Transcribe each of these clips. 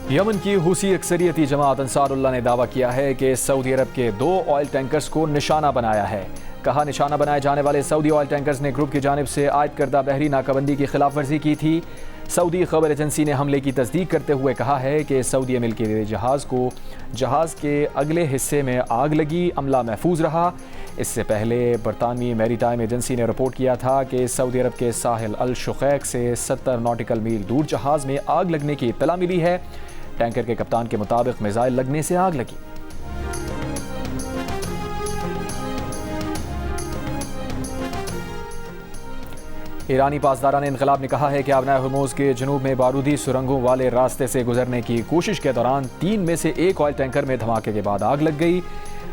Yemen की हुसी अक्सरियती जमात Ansarullah ने दावा किया है कि सऊदी अरब के 2 ऑयल टैंकर्स को निशाना बनाया है। कहा, निशाना बनाए जाने वाले सऊदी ऑयल टैंकर्स ने ग्रुप की जानिब से आयद करदा बहरी नाकाबंदी की खिलाफ वर्जी की थी। सऊदी खबर एजेंसी ने हमले की तस्दीक करते हुए कहा है कि सऊदी अमील के जहाज़ के अगले हिस्से में आग लगी, अमला महफूज रहा। इससे पहले बरतानवी मैरीटाइम एजेंसी ने रिपोर्ट किया था कि सऊदी अरब के साहिल अल शुखैक से 70 नॉटिकल मील दूर जहाज़ में आग लगने की इत्तला मिली है। टैंकर के कप्तान के मुताबिक मिसाइल लगने से आग लगी। ईरानी पासदारान इनकलाब ने कहा है कि आबनाए हुर्मुज़ के जनूब में बारूदी सुरंगों वाले रास्ते से गुजरने की कोशिश के दौरान 3 में से 1 ऑयल टैंकर में धमाके के बाद आग लग गई,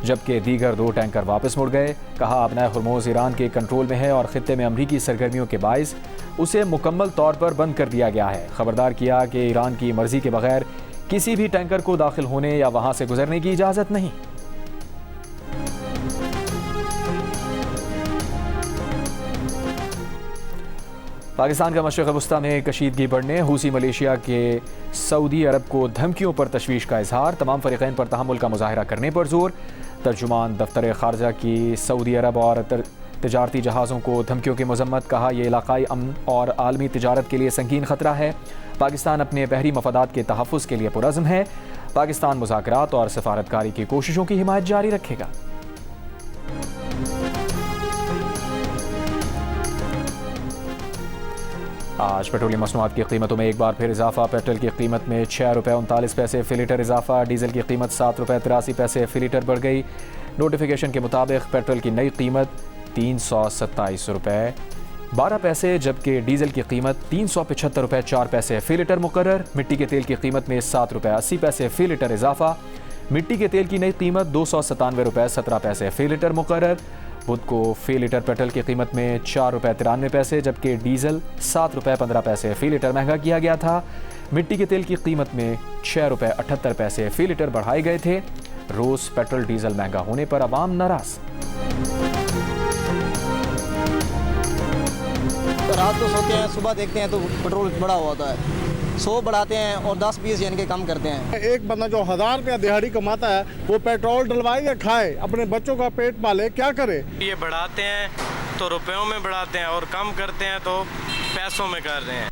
जबकि दीगर 2 टैंकर वापस मुड़ गए। कहा, आबनाए हुर्मुज़ ईरान के कंट्रोल में है और खित्ते में अमरीकी सरगर्मियों के बाइस उसे मुकम्मल तौर पर बंद कर दिया गया है। खबरदार किया कि ईरान की मर्जी के बगैर किसी भी टैंकर को दाखिल होने या वहां से गुजरने की इजाजत नहीं। पाकिस्तान का मशरिक़ वस्ता में कशीदगी बढ़ने, हुसी मलेशिया के सऊदी अरब को धमकियों पर तशवीश का इजहार, तमाम फरीक़ैन पर तहम्मुल का मुज़ाहिरा करने पर जोर। तर्जुमान दफ्तर ख़ारजा की सऊदी अरब और तजारती जहाज़ों को धमकियों की मज़म्मत। कहा, यह इलाक़ाई अमन और आलमी तिजारत के लिए संगीन ख़तरा है। पाकिस्तान अपने बहरी मफादात के तहफ़्फ़ुज़ के लिए पुरज़्म है। पाकिस्तान मुज़ाकरात और सफारतकारी की कोशिशों की हिमायत जारी रखेगा। आज पेट्रोलियम मसनूआत की कीमतों में एक बार फिर इजाफा। पेट्रोल की कीमत में 6 रुपये 39 पैसे फ़ी लीटर इजाफा। डीजल की कीमत 7 रुपये 83 पैसे फ़ी लीटर बढ़ गई। नोटिफिकेशन के मुताबिक पेट्रोल की नई कीमत 327 रुपये 12 पैसे, जबकि डीजल की कीमत 375 रुपये 4 पैसे फ़ी लीटर मुकर्रर। मिट्टी के तेल की कीमत में 7 रुपये 80 पैसे फ़ी लीटर इजाफा। मिट्टी के तेल की नई कीमत 297 रुपये 17 पैसे फ़ी लीटर मुकर्रर। बुध को फ़ी लीटर पेट्रोल की कीमत में 4 रुपये 93 पैसे, जबकि डीजल 7 रुपये 15 पैसे फ़ी लीटर महंगा किया गया था। मिट्टी के तेल की कीमत में 6 रुपये 78 पैसे फ़ी लीटर बढ़ाए गए थे। रोज़ पेट्रोल डीजल महंगा होने पर आवाम नाराज़। रात को सोते हैं, सुबह देखते हैं तो पेट्रोल बढ़ा हुआ होता है। 100 बढ़ाते हैं और 10-20 यानी के कम करते हैं। एक बंदा जो 1000 रुपया दिहाड़ी कमाता है वो पेट्रोल डलवाए या खाए, अपने बच्चों का पेट पाले, क्या करे। ये बढ़ाते हैं तो रुपयों में बढ़ाते हैं और कम करते हैं तो पैसों में कर रहे हैं।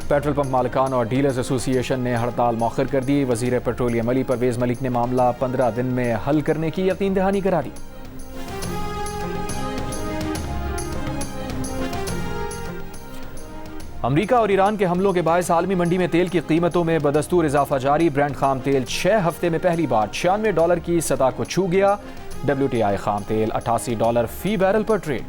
पेट्रोल पंप मालिकान और डीलर्स एसोसिएशन ने हड़ताल मौखर कर दी। वजीर पेट्रोलियम अली परवेज मलिक ने मामला 15 दिन में हल करने की यकीन दहानी करा दी। अमरीका और ईरान के हमलों के बायस आलमी मंडी में तेल की कीमतों में बदस्तूर इजाफा जारी। ब्रेंट खाम तेल 6 हफ्ते में पहली बार $96 की सतह को छू गया। WTI खाम तेल $88 फी बैरल पर ट्रेड।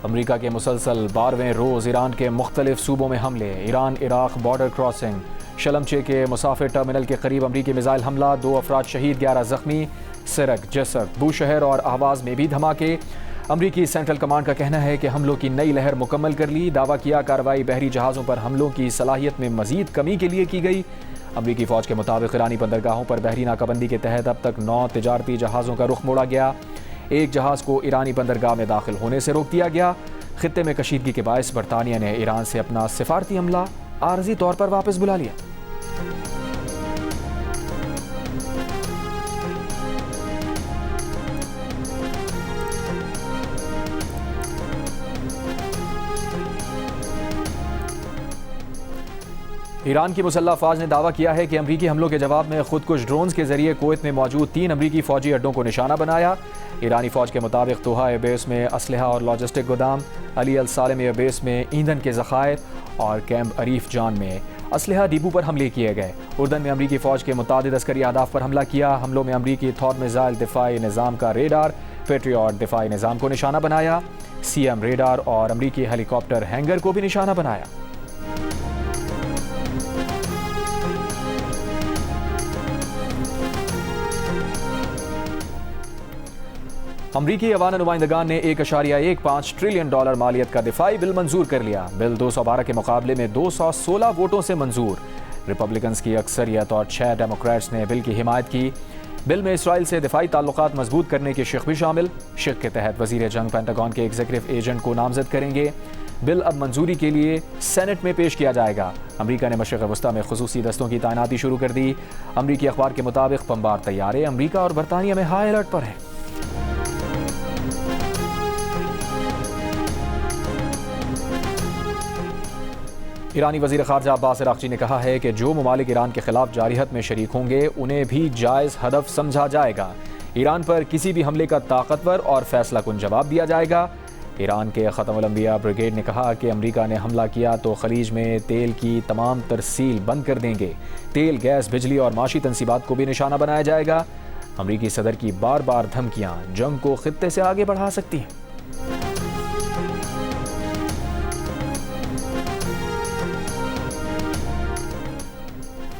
अमरीका के मुसलसल 12वें रोज ईरान के मुख्तलिफ सूबों में हमले। ईरान इराक बॉर्डर क्रॉसिंग शलमचे के मुसाफिर टर्मिनल के करीब अमरीकी मिसाइल हमला, 2 अफराद शहीद 11 जख्मी। सिरक, जसक, बूशहर और आवाज़ में भी धमाके। अमरीकी सेंट्रल कमांड का कहना है कि हमलों की नई लहर मुकम्मल कर ली। दावा किया, कार्रवाई बहरी जहाज़ों पर हमलों की सलाहियत में मजीद कमी के लिए की गई। अमरीकी फ़ौज के मुताबिक ईरानी बंदरगाहों पर बहरी नाकाबंदी के तहत अब तक 9 तिजारती जहाज़ों का रुख मोड़ा गया। एक जहाज़ को ईरानी बंदरगाह में दाखिल होने से रोक दिया गया। खित्ते में कशीदगी के बायस बरतानिया ने ईरान से अपना सिफारती अमला आर्जी तौर पर वापस बुला लिया। ईरान की मुसल्लह फ़ौज ने दावा किया है कि अमरीकी हमलों के जवाब में खुदकुश ड्रोन्स के जरिए कुवैत में मौजूद 3 अमरीकी फ़ौजी अड्डों को निशाना बनाया। ईरानी फ़ौज के मुताबिक तोहा एयरबेस में असलहा और लॉजिस्टिक गोदाम, अली अल सालेम एयरबेस में ईंधन के ज़खायर और कैंप अरीफ जान में असलहा डिपो पर हमले किए गए। उर्दन में अमरीकी फ़ौज के मुतादिद अस्करी अहदाफ पर हमला किया। हमलों में अमरीकी थॉर मिसाइल दिफाई निज़ाम का रेडार, पेट्रियट दिफाई निज़ाम को निशाना बनाया। CM रेडार और अमरीकी हेलीकॉप्टर हैंगर को भी निशाना बनाया। अमरीकी अवान नुमाइंदगान ने $1.15 ट्रिलियन मालियत का दिफाई बिल मंजूर कर लिया। बिल 212 के मुकाबले में 216 वोटों से मंजूर। रिपब्लिकन्स की अक्सरियत और 6 डेमोक्रेट्स ने बिल की हिमायत की। बिल में इसराइल से दिफाई ताल्लुकात मजबूत करने की शिक भी शामिल। शिक के तहत वजीर जंग पेंटागन के एग्जीक्यूटिव एजेंट को नामजद करेंगे। बिल अब मंजूरी के लिए सेनेट में पेश किया जाएगा। अमरीका ने मशरिक़ वस्ती में खुसूसी दस्तों की तैनाती शुरू कर दी। अमरीकी अखबार के मुताबिक बमबार तैयारे अमरीका और बरतानिया में हाई अलर्ट पर हैं। ईरानी वज़ीर ख़ारजा अब्बास अराग़ची ने कहा है कि जो ममालिक ईरान के खिलाफ जारिहत में शरीक होंगे उन्हें भी जायज़ हदफ समझा जाएगा। ईरान पर किसी भी हमले का ताकतवर और फैसला कुन जवाब दिया जाएगा। ईरान के ख़त्मुल अंबिया ब्रिगेड ने कहा कि अमरीका ने हमला किया तो खलीज में तेल की तमाम तरसील बंद कर देंगे। तेल, गैस, बिजली और माशी तनसीबात को भी निशाना बनाया जाएगा। अमरीकी सदर की बार बार धमकियाँ जंग को खित्ते से आगे बढ़ा सकती हैं।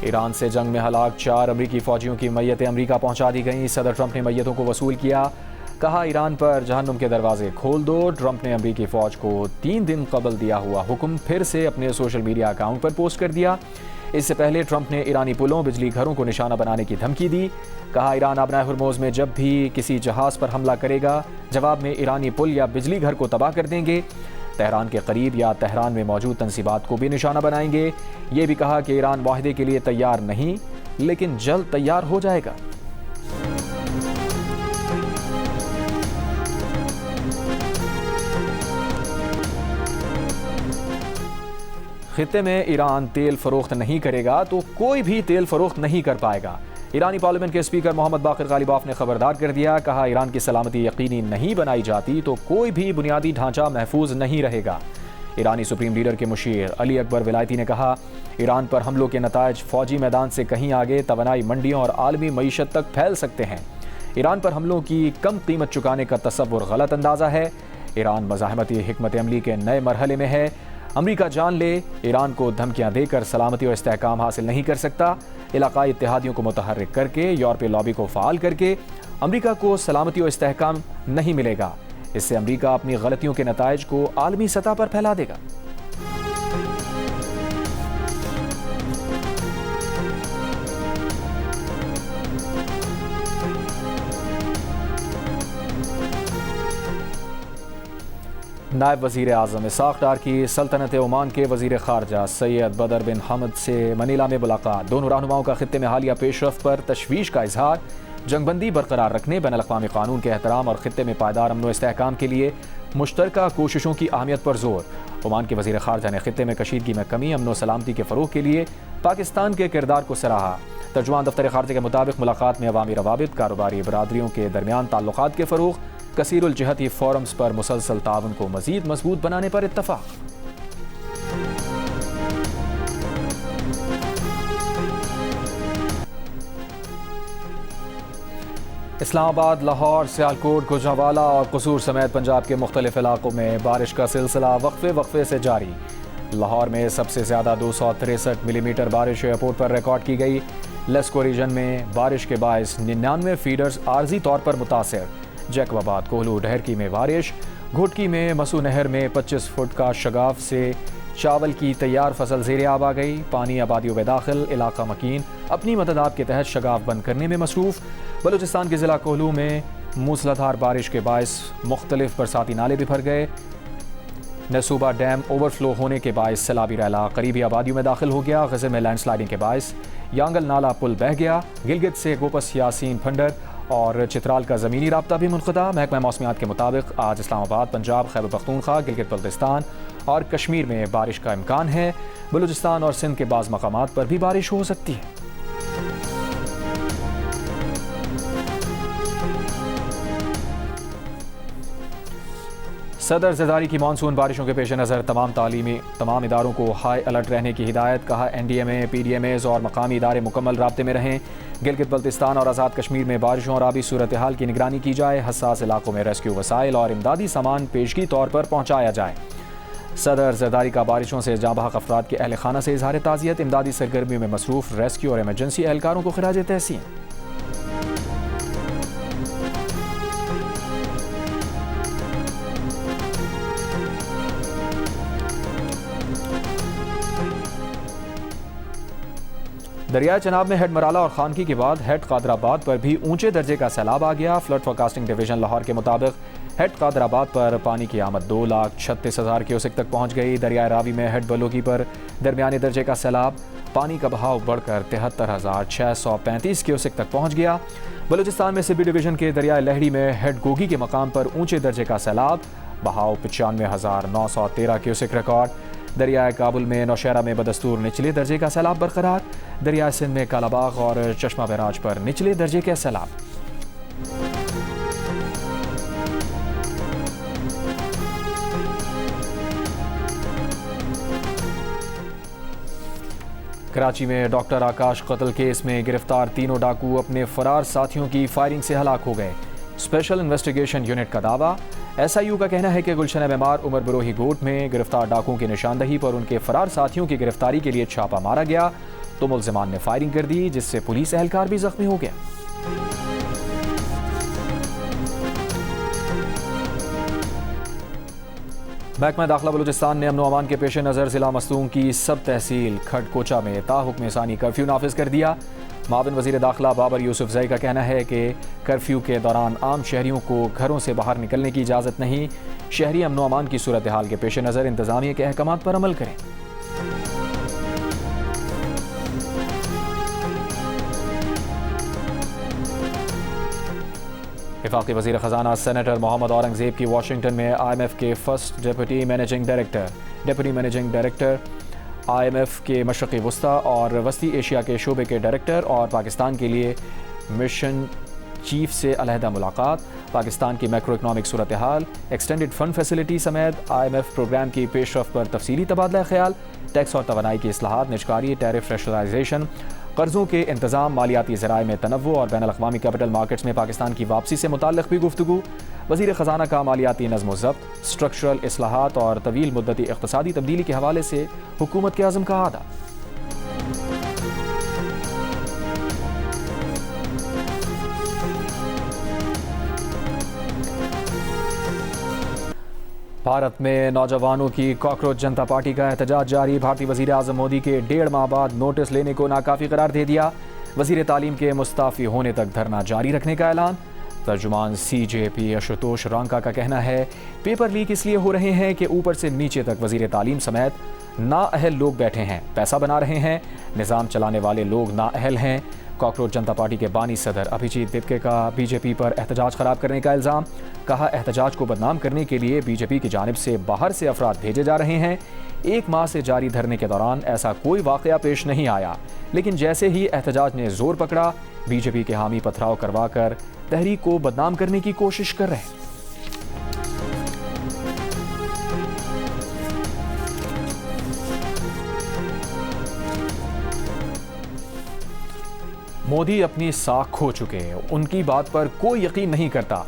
ईरान से जंग में हलाक 4 अमरीकी फ़ौजियों की मैयतें अमरीका पहुंचा दी गईं। सदर ट्रंप ने मैयतों को वसूल किया। कहा ईरान पर जहन्नुम के दरवाजे खोल दो। ट्रंप ने अमरीकी फ़ौज को 3 दिन कबल दिया हुआ हुक्म फिर से अपने सोशल मीडिया अकाउंट पर पोस्ट कर दिया। इससे पहले ट्रंप ने ईरानी पुलों, बिजली घरों को निशाना बनाने की धमकी दी। कहा ईरान आबनाए हुर्मुज़ में जब भी किसी जहाज़ पर हमला करेगा जवाब में ईरानी पुल या बिजली घर को तबाह कर देंगे। तेहरान के करीब या तेहरान में मौजूद तनसीबात को भी निशाना बनाएंगे। ये भी कहा कि ईरान मुआहदे के लिए तैयार नहीं लेकिन जल्द तैयार हो जाएगा। खित्ते में ईरान तेल फरोख्त नहीं करेगा तो कोई भी तेल फरोख्त नहीं कर पाएगा। ईरानी पार्लियामेंट के स्पीकर मोहम्मद बाक़िर ग़ालिबाफ ने खबरदार कर दिया। कहा ईरान की सलामती यकीनी नहीं बनाई जाती तो कोई भी बुनियादी ढांचा महफूज नहीं रहेगा। ईरानी सुप्रीम लीडर के मुशीर अली अकबर विलायती ने कहा ईरान पर हमलों के नतायज फ़ौजी मैदान से कहीं आगे तवानाई मंडियों और आलमी मईशत तक फैल सकते हैं। ईरान पर हमलों की कम कीमत चुकाने का तसव्वुर गलत अंदाज़ा है। ईरान मज़ाहमती हिकमत अमली के नए मरहले में है। अमरीका जान ले ईरान को धमकियां देकर सलामती और इस्तेहकाम हासिल नहीं कर सकता। इलाकाई इत्तेहादियों को मुतहर्रिक करके, यूरोपीय लॉबी को फ़ाल करके अमरीका को सलामती और इस्तेहकाम नहीं मिलेगा। इससे अमरीका अपनी गलतियों के नताइज को आलमी सतह पर फैला देगा। नायब वज़ीर आज़म इसाक़ डार की सल्तनत ओमान के वज़ीर ख़ारजा सैयद बदर बिन हमद से मनीला में मुलाकात। दोनों रहनुमाओं का खित्ते में हालिया पेशरफ पर तशवीश का इजहार। जंगबंदी बरकरार रखने, बैनुल-अक़वामी क़ानून के एहतराम और खित्ते में पायदार अमन व इस्तेहकाम के लिए मुश्तरका कोशिशों की अहमियत पर जोर। ओमान के वज़ीर ख़ारजा ने खित्ते में कशीदगी में कमी, अमन व सलामती के फ़रोग़ के लिए पाकिस्तान के किरदार को सराहा। तर्जुमान दफ्तर ख़ारजा के मुताबिक मुलाकात में अवामी रवाबित, कारोबारी बरादरियों के दरमियान ताल्लुक़ात के फ़रोग़, कसीरुल जहती फोरम्स पर मुसलसल ताउन को मज़ीद मजबूत बनाने पर इत्तफ़ाक़। इस्लामाबाद, लाहौर, सियालकोट, गुजरांवाला और कसूर समेत पंजाब के मुख्तलिफ इलाकों में बारिश का सिलसिला वक्फे से जारी। लाहौर में सबसे ज़्यादा 263 मिलीमीटर बारिश एयरपोर्ट पर रिकॉर्ड की गई। लेस्को रीजन में बारिश के बायस 99 फीडर्स आर्जी तौर पर मुतासर। जैकबाबाद, कोहलू, डहरकी में बारिश। घुटकी में मसू नहर में 25 फुट का शगाफ से चावल की तैयार फसल ज़ेरे आब आ गई। पानी आबादियों में दाखिल। इलाका मकीन अपनी मदद के तहत शगाफ बंद करने में मसरूफ़। बलूचिस्तान के ज़िला कोहलू में मूसलाधार बारिश के बायस मुख्तलिफ बरसाती नाले भी भर गए। नसूबा डैम ओवरफ्लो होने के बायस सैलाबी रैला करीबी आबादियों में दाखिल हो गया। गज़े में लैंडस्लाइडिंग के बायस यांगल नाला पुल बह गया। गिलगित से गोपस यासीन फंडर और चित्राल का ज़मीनी राब्ता भी मुनक़ता। महकमा मौसमियात के मुताबिक आज इस्लामाबाद, पंजाब, खैबर पख्तूनख्वा, गिलगित बल्तिस्तान और कश्मीर में बारिश का इम्कान है। बलूचिस्तान और सिंध के बाज़ मकामात पर भी बारिश हो सकती है। सदर ज़रदारी की मानसून बारिशों के पेश नज़र तमाम इदारों को हाई अलर्ट रहने की हिदायत। कहा NDMA, PDMAs और मकामी इदारे मुकम्मल राब्ते में रहें। गिलगित बल्तिस्तान और आज़ाद कश्मीर में बारिशों और आबी सूरत हाल की निगरानी की जाए। हसास इलाकों में रेस्क्यू वसाइल और इमदादी सामान पेशगी तौर पर पहुँचाया जाए। सदर ज़रदारी का बारिशों से जाँ बहक अफराद के अहल खाना से इजहार ताज़ियत। इमदादी सरगर्मियों में मसरूफ़ रेस्क्यू और एमरजेंसी एहलकारों को खिराज तहसीन। दरियाए चनाब में हेड मराला और खानकी के बाद हेड कादराबाद पर भी ऊंचे दर्जे का सैलाब आ गया। फ्लड फोरकास्टिंग डिवीजन लाहौर के मुताबिक हेड कादराबाद पर पानी की आमद 2,36,000 क्यूसेक तक पहुंच गई। दरियाए रावी में हेड बलोगी पर दरमियानी दर्जे का सैलाब, पानी का बहाव बढ़कर 73,635 क्यूसेक तक पहुंच गया। बलूचिस्तान में सिबी डिवीजन के दरियाए लहड़ी में हेड गोगी के मकाम पर ऊंचे दर्जे का सैलाब, बहाव 95,913 क्यूसेक रिकॉर्ड। दरियाए काबुल में नौशहरा में बदस्तूर निचले दर्जे का सैलाब बरकरार। दरियाए सिंध में कालाबाग और चश्मा बैराज पर निचले दर्जे के सैलाब। कराची में डॉक्टर आकाश कत्ल केस में गिरफ्तार तीनों डाकू अपने फरार साथियों की फायरिंग से हलाक हो गए। स्पेशल इन्वेस्टिगेशन यूनिट का दावा। SIU का कहना है कि गुलशन मेमार उमर बरोही गोट में गिरफ्तार डाकुओं की निशानदही पर उनके फरार साथियों की गिरफ्तारी के लिए छापा मारा गया तो मुल्जिमान ने फायरिंग कर दी, जिससे पुलिस एहलकार भी जख्मी हो गया। महकमा दाखिला बलूचिस्तान ने अमन अमान के पेश नज़र जिला मस्तूंग की सब तहसील खड़कोचा में ताहुक्म सानी कर्फ्यू नाफिज कर दिया। माविन वज़ीर दाखिला बाबर यूसुफजई का कहना है कि कर्फ्यू के दौरान आम शहरियों को घरों से बाहर निकलने की इजाज़त नहीं। शहरी अमन अमान की सूरत हाल के पेश नज़र इंतज़ामिया के अहकामात पर अमल करें। वफाकी वज़ीर ख़जाना सेनेटर मोहम्मद औरंगज़ेब की वाशिंगटन में IMF के first deputy managing director IMF के मशरक़ी वस्ता और वस्ती एशिया के शोबे के डायरेक्टर और पाकिस्तान के लिए मिशन चीफ से अलहदा मुलाकात। पाकिस्तान की मैक्रो इकनॉमिक सूरत हाल, एक्सटेंडेड फंड फैसिलिटी समेत IMF प्रोग्राम की पेशरफ पर तफसीली तबादला ख्याल। टैक्स और तवानाई की इस्लाहात, निजकारी, टैरिफ रैशनलाइजेशन, कर्ज़ों के इंतज़ाम, मालियाती ज़राए में तनव्वु और बैनुल अक़वामी कैपिटल मार्केट्स में पाकिस्तान की वापसी से मुताल्लिक़ भी गुफ्तगू। वज़ीर ख़जाना का मालियाती नज़्म ज़ब्त, स्ट्रक्चरल इस्लाहात और तवील मुद्दती इक़्तिसादी तब्दीली के हवाले से हुकूमत के अज़्म का आदा। भारत में नौजवानों की कॉकरोच जनता पार्टी का एहतजाज जारी। भारतीय वज़ीर आज़म मोदी के 1.5 माह बाद नोटिस लेने को नाकाफ़ी करार दे दिया। वज़ीर तालीम के मुस्ताफ़ी होने तक धरना जारी रखने का ऐलान। तर्जुमान CJP आशुतोष रांका का कहना है पेपर लीक इसलिए हो रहे हैं कि ऊपर से नीचे तक वज़ीर तालीम समेत नाअहल लोग बैठे हैं, पैसा बना रहे हैं, निज़ाम चलाने वाले लोग नाअहल हैं। कॉकरोच जनता पार्टी के बानी सदर अभिजीत दिपके का BJP पर एहतजाज ख़राब करने का इल्ज़ाम। कहा एहतजाज को बदनाम करने के लिए BJP की जानिब से बाहर से अफराद भेजे जा रहे हैं। 1 माह से जारी धरने के दौरान ऐसा कोई वाक़या पेश नहीं आया, लेकिन जैसे ही एहतजाज ने जोर पकड़ा BJP के हामी पथराव करवा कर तहरीक को बदनाम करने की कोशिश कर रहे हैं। मोदी अपनी साख खो चुके, उनकी बात पर कोई यकीन नहीं करता।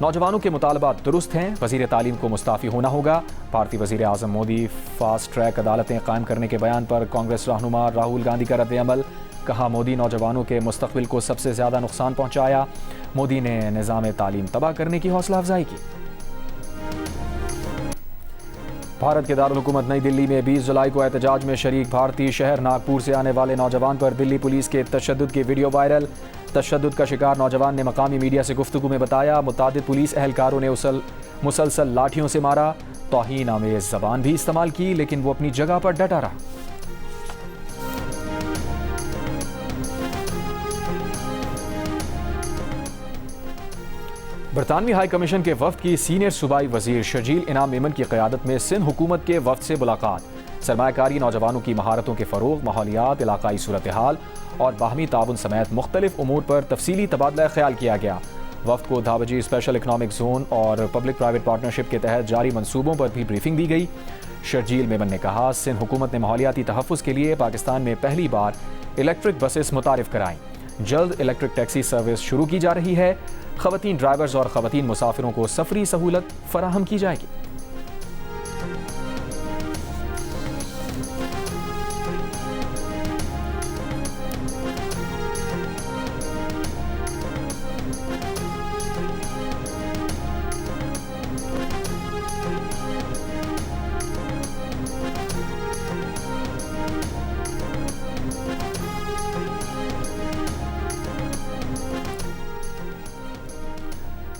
नौजवानों के मुतालबात दुरुस्त हैं, वज़ीर तालीम को मुस्ताफ़ी होना होगा। भारतीय वज़ीर आज़म मोदी फास्ट ट्रैक अदालतें कायम करने के बयान पर कांग्रेस रहनुमा राहुल गांधी का रद्द-ए-अमल। कहा मोदी नौजवानों के मुस्तक़बिल को सबसे ज़्यादा नुकसान पहुँचाया। मोदी ने निज़ाम तालीम तबाह करने की हौसला अफजाई की। भारत के दारुल हुकूमत नई दिल्ली में 20 जुलाई को एहतजाज में शरीक भारतीय शहर नागपुर से आने वाले नौजवान पर दिल्ली पुलिस के तशद्दुद की वीडियो वायरल। तशद्दुद का शिकार नौजवान ने मकामी मीडिया से गुफ्तगू में बताया मुतादिद पुलिस एहलकारों ने मुसलसल लाठियों से मारा, तौहीन आमेज़ ज़बान भी इस्तेमाल की, लेकिन वो अपनी जगह पर डटा रहा। बरतानवी हाई कमीशन के वफ्द की सीनियर सूबाई वजीर शर्जील इनाम मेमन की क़यादत में सिंध हुकूमत के वफ्द से मुलाकात। सरमायाकारी, नौजवानों की महारतों के फ़रोग़, माहौलियात, इलाकाई सूरत हाल और बाहमी ताउन समेत मुख्तलिफ उमूर पर तफसीली तबादला ख्याल किया गया। वफ्द को धावजी स्पेशल इकनॉमिक जोन और पब्लिक प्राइवेट पार्टनरशिप के तहत जारी मनसूबों पर भी ब्रीफिंग दी गई। शर्जील मेमन ने कहा सिंध हुकूमत ने माहौलियाती तहफ़्फ़ुज़ के लिए पाकिस्तान में पहली बार इलेक्ट्रिक बसेस मुतारिफ कराईं। जल्द इलेक्ट्रिक टैक्सी सर्विस शुरू की जा रही है। ख़वातीन ड्राइवर्स और ख़वातीन मुसाफिरों को सफरी सहूलत फराहम की जाएगी।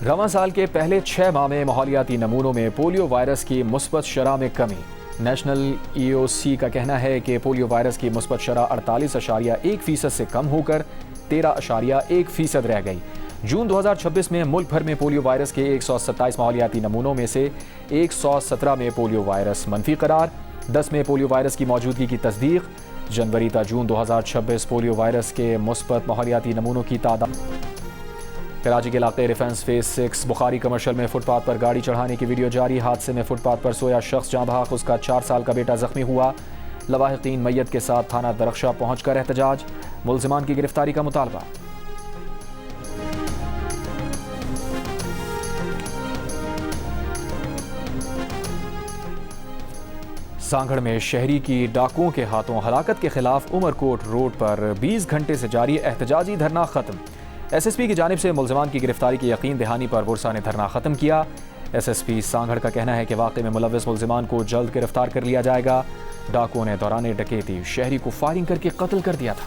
रवां साल के पहले 6 माह में माहौलियाती नमूनों में पोलियो वायरस की मुस्बत शरह में कमी। नेशनल EOC का कहना है कि पोलियो वायरस की मुस्बत शरह 48.1% से कम होकर 13.1% रह गई। जून 2026 में मुल्क भर में पोलियो वायरस के 127 माहौलियाती नमूनों में से 117 में पोलियो वायरस मनफी करार, 10 में पोलियो वायरस की मौजूदगी की तस्दीक। जनवरी ता जून 2026 पोलियो वायरस के मुस्बत माहौलियाती नमूनों की तादाद। कराची के इलाके डिफेंस फेज 6 बुखारी कमर्शियल में फुटपाथ पर गाड़ी चढ़ाने की वीडियो जारी। हादसे में फुटपाथ पर सोया शख्स जाँ बहक, उसका 4 साल का बेटा जख्मी हुआ। लवाहिकीन मैयत के साथ थाना दरख्शा पहुंचकर एहतजाज, मुल्जिमान की गिरफ्तारी का मुतालबा। सांगड़ में शहरी की डाकुओं के हाथों हलाकत के खिलाफ उमरकोट रोड पर 20 घंटे से जारी एहतजाजी धरना खत्म। SSP की जानिब से मुल्जिमान की गिरफ्तारी की यकीन दहानी पर बुरसा ने धरना खत्म किया। SSP सांगड़ का कहना है कि वाक़े में मुलव्विस मुल्जिमान को जल्द गिरफ्तार कर लिया जाएगा। डाकुओं ने दौरान डकैती शहरी को फायरिंग करके कत्ल कर दिया था।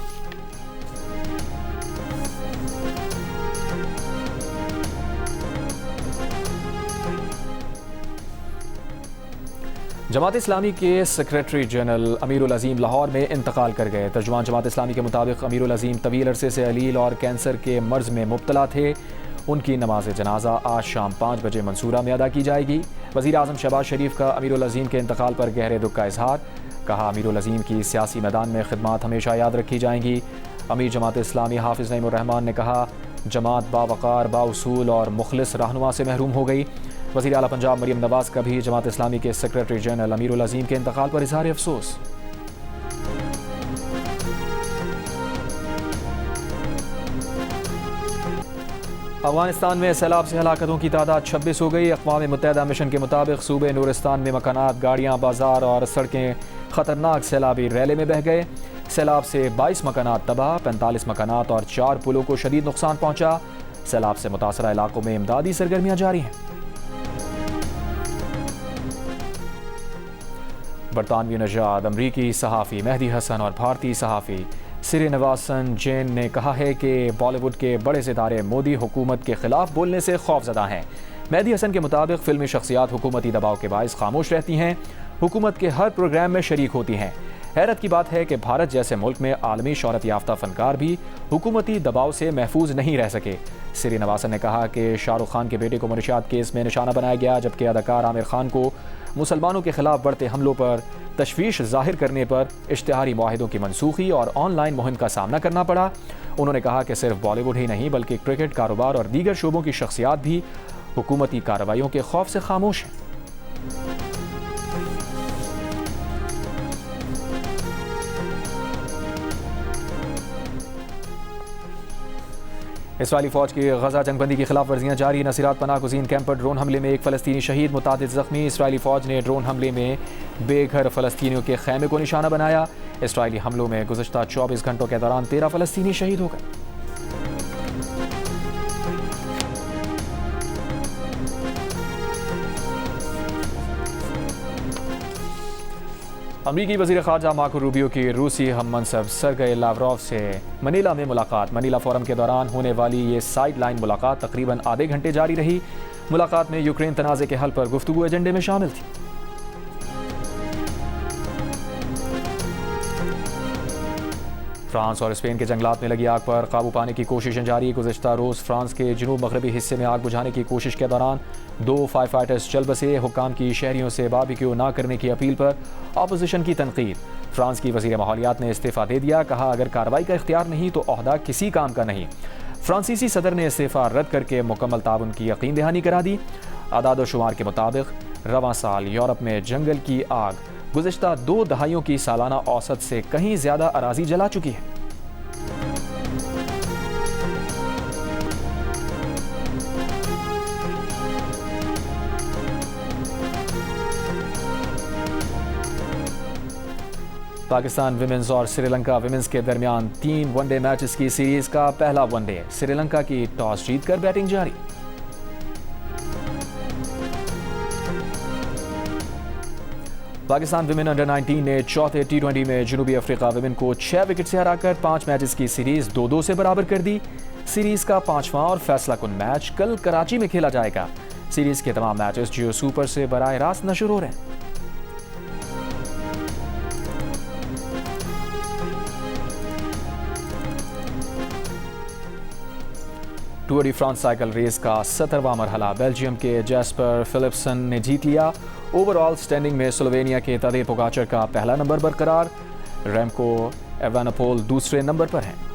जमात इस्लामी के सेक्रेटरी जनरल अमीरुल अजीम लाहौर में इंतकाल कर गए। तर्जुमान जमात इस्लामी के मुताबिक अमीरुल अजीम तवील अरसे से अलील और कैंसर के मर्ज में मुब्तला थे। उनकी नमाज जनाजा आज शाम 5 बजे मंसूरा में अदा की जाएगी। वज़ीर आज़म शहबाज शरीफ का अमीरुल अजीम के इंतकाल पर गहरे दुख का इजहार। कहा, अमीरुल अजीम की सियासी मैदान में खिदमात हमेशा याद रखी जाएंगी। अमीर जमात इस्लामी हाफिज़ नईमुर रहमान ने कहा, जमात बावकार, बाउसूल और मुखलिस रहनुमा से महरूम हो गई। वज़ीर आला पंजाब मरियम नवाज़ का भी जमात इस्लामी के सेक्रेटरी जनरल अमीरुल अजीम के इंतकाल पर इजहार अफसोस। अफगानिस्तान में सैलाब से हलाकतों की तादाद 26 हो गई। अक़वाम मुत्तहिदा मिशन के मुताबिक सूबे नूरिस्तान में मकानात, गाड़ियाँ, बाजार और सड़कें ख़तरनाक सैलाबी रैले में बह गए। सैलाब से 22 मकानात तबाह, 45 मकानात और 4 पुलों को शदीद नुकसान पहुँचा। सैलाब से मुतासरा इलाकों में इमदादी सरगर्मियाँ जारी हैं। बरतानवी नजाद अमरीकी सहाफ़ी मेहदी हसन और भारतीय सहाफ़ी सिरिनिवासन जैन ने कहा है कि बॉलीवुड के बड़े सितारे मोदी हुकूमत के खिलाफ बोलने से खौफजदा हैं। मेहदी हसन के मुताबिक फिल्मी शख्सियात हुकूमती दबाव के बायस खामोश रहती हैं, हुकूमत के हर प्रोग्राम में शरीक होती हैं। हैरत की बात है कि भारत जैसे मुल्क में आलमी शोहरत याफ्ता फनकार भी हुकूमती दबाव से महफूज नहीं रह सके। सिरिनिवासन ने कहा कि शाहरुख खान के बेटे को मनशियात केस में निशाना बनाया गया, जबकि अदाकार आमिर खान को मुसलमानों के खिलाफ बढ़ते हमलों पर तशवीश जाहिर करने पर इश्तिहारी मुआहिदों की मनसूखी और ऑनलाइन मुहिम का सामना करना पड़ा। उन्होंने कहा कि सिर्फ बॉलीवुड ही नहीं बल्कि क्रिकेट, कारोबार और दीगर शोबों की शख्सियात भी हुकूमती कार्रवाइयों के खौफ से खामोश हैं। इसराइली फ़ौज की गजा जंगबंदी की खिलाफ वर्जियाँ जारी। नसीरात पनाह गुज़ीन कैंप पर ड्रोन हमले में एक फ़लस्तीनी शहीद, मुतादिद ज़ख्मी। इसराइली फ़ौज ने ड्रोन हमले में बेघर फ़लस्तीनियों के खैमे को निशाना बनाया। इसराइली हमलों में गुज़श्ता 24 घंटों के दौरान 13 फ़लस्तीनी शहीद हो गए। अमरीकी वज़ीर ख़ारजा मार्को रूबियो की रूसी हम मनसब सरगेई लावरोव से मनीला में मुलाकात। मनीला फोरम के दौरान होने वाली ये साइड लाइन मुलाकात तकरीबन आधे घंटे जारी रही। मुलाकात में यूक्रेन तनाज़े के हल पर गुफ्तगू एजेंडे में शामिल थी। फ्रांस और स्पेन के जंगलात में लगी आग पर काबू पाने की कोशिशें जारी। गुज़श्ता रोज़ फ्रांस के जनूब मगरबी हिस्से में आग बुझाने की कोशिश के दौरान 2 फायर फाइटर्स चल बसे। हुक्काम की शहरियों से बारबेक्यू ना करने की अपील पर अपोजिशन की तनकीद। फ्रांस की वज़ीर माहौलियात ने इस्तीफ़ा दे दिया, कहा अगर कार्रवाई का इख्तियार नहीं तो ओहदा किसी काम का नहीं। फ्रांसीसी सदर ने इस्तीफ़ा रद्द करके मुकम्मल ताउन की यकीन दहानी करा दी। आदाद व शुमार के मुताबिक रवां साल यूरोप में जंगल की आग गुज़श्ता 2 दहाइयों की सालाना औसत से कहीं ज़्यादा अराज़ी जला चुकी है। पाकिस्तान विमेंस और श्रीलंका विमेंस के दरमियान 3 वनडे मैचेस की सीरीज का पहला वनडे। श्रीलंका की टॉस जीतकर बैटिंग जारी। पाकिस्तान विमेन अंडर 19 ने चौथे T20 में जनूबी अफ्रीका विमेन को 6 विकेट से हराकर 5 मैचेस की सीरीज 2-2 से बराबर कर दी। सीरीज का 5वां और फैसला कुन मैच कल कराची में खेला जाएगा। सीरीज के तमाम मैचेस जियो सुपर से बराह रास्त नशर हो रहे हैं। Tour de France cycle race का 17वां मरहला बेल्जियम के जैस्पर फिलिप्सन ने जीत लिया। ओवरऑल स्टैंडिंग में स्लोवेनिया के तादेज पोगाचर का पहला नंबर बरकरार, रेमको एवानोपोल दूसरे नंबर पर हैं।